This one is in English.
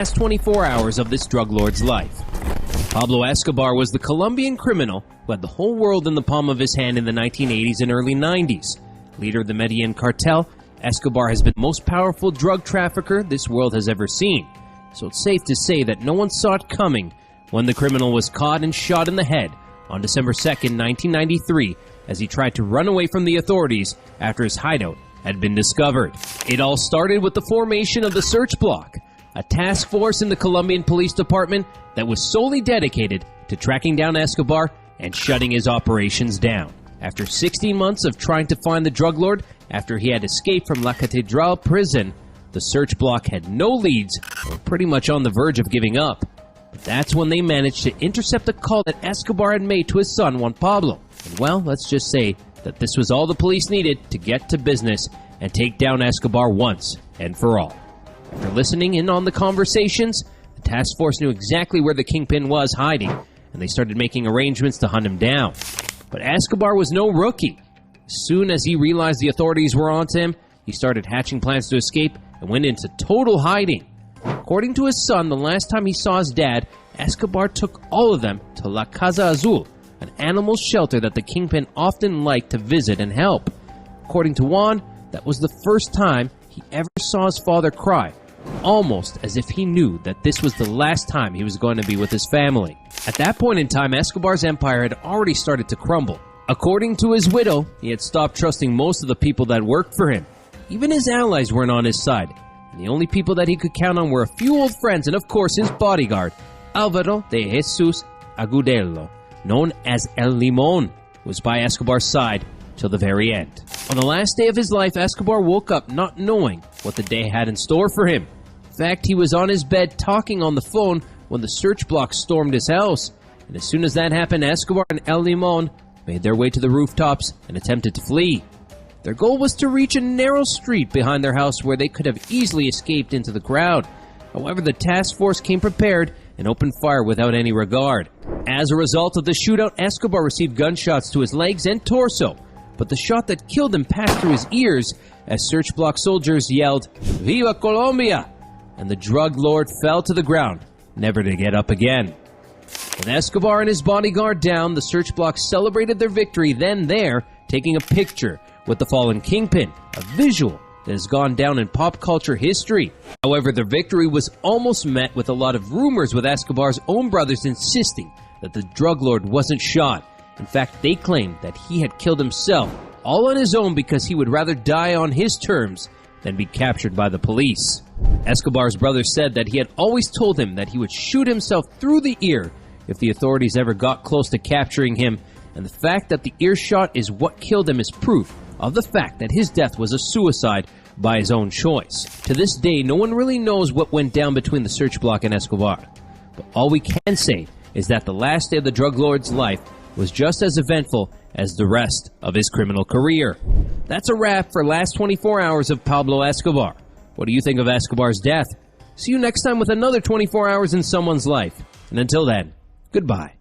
last 24 hours of this drug lord's life. Pablo Escobar was the Colombian criminal who had the whole world in the palm of his hand in the 1980s and early 90s. Leader of the Medellín Cartel, Escobar has been the most powerful drug trafficker this world has ever seen. So it's safe to say that no one saw it coming when the criminal was caught and shot in the head on December 2nd, 1993, as he tried to run away from the authorities after his hideout had been discovered. It all started with the formation of the Search Block, a task force in the Colombian Police Department that was solely dedicated to tracking down Escobar and shutting his operations down. After 16 months of trying to find the drug lord after he had escaped from La Catedral prison, the Search Block had no leads and were pretty much on the verge of giving up. But that's when they managed to intercept a call that Escobar had made to his son, Juan Pablo. And well, let's just say that this was all the police needed to get to business and take down Escobar once and for all. After listening in on the conversations, the task force knew exactly where the kingpin was hiding, and they started making arrangements to hunt him down. But Escobar was no rookie. As soon as he realized the authorities were onto him, he started hatching plans to escape and went into total hiding. According to his son, the last time he saw his dad, Escobar took all of them to La Casa Azul, an animal shelter that the kingpin often liked to visit and help. According to Juan, that was the first time he ever saw his father cry, almost as if he knew that this was the last time he was going to be with his family. At that point in time, Escobar's empire had already started to crumble. According to his widow, he had stopped trusting most of the people that worked for him. Even his allies weren't on his side, and the only people that he could count on were a few old friends and, of course, his bodyguard, Álvaro de Jesus Agudelo, known as El Limón, who was by Escobar's side till the very end. On the last day of his life, Escobar woke up not knowing what the day had in store for him. In fact, he was on his bed talking on the phone when the Search Block stormed his house, and as soon as that happened, Escobar and El Limón made their way to the rooftops and attempted to flee. Their goal was to reach a narrow street behind their house where they could have easily escaped into the crowd. However, the task force came prepared and opened fire without any regard. As a result of the shootout, Escobar received gunshots to his legs and torso, but the shot that killed him passed through his ears as Search Block soldiers yelled, "Viva Colombia!" and the drug lord fell to the ground, never to get up again. With Escobar and his bodyguard down, the Search Block celebrated their victory then there, taking a picture with the fallen kingpin, a visual that has gone down in pop culture history. However, their victory was almost met with a lot of rumors, with Escobar's own brothers insisting that the drug lord wasn't shot. In fact, they claimed that he had killed himself, all on his own, because he would rather die on his terms than be captured by the police. Escobar's brother said that he had always told him that he would shoot himself through the ear if the authorities ever got close to capturing him, and the fact that the ear shot is what killed him is proof of the fact that his death was a suicide by his own choice. To this day, no one really knows what went down between the Search Block and Escobar. But all we can say is that the last day of the drug lord's life was just as eventful as the rest of his criminal career. That's a wrap for last 24 hours of Pablo Escobar. What do you think of Escobar's death? See you next time with another 24 hours in someone's life. And until then, goodbye.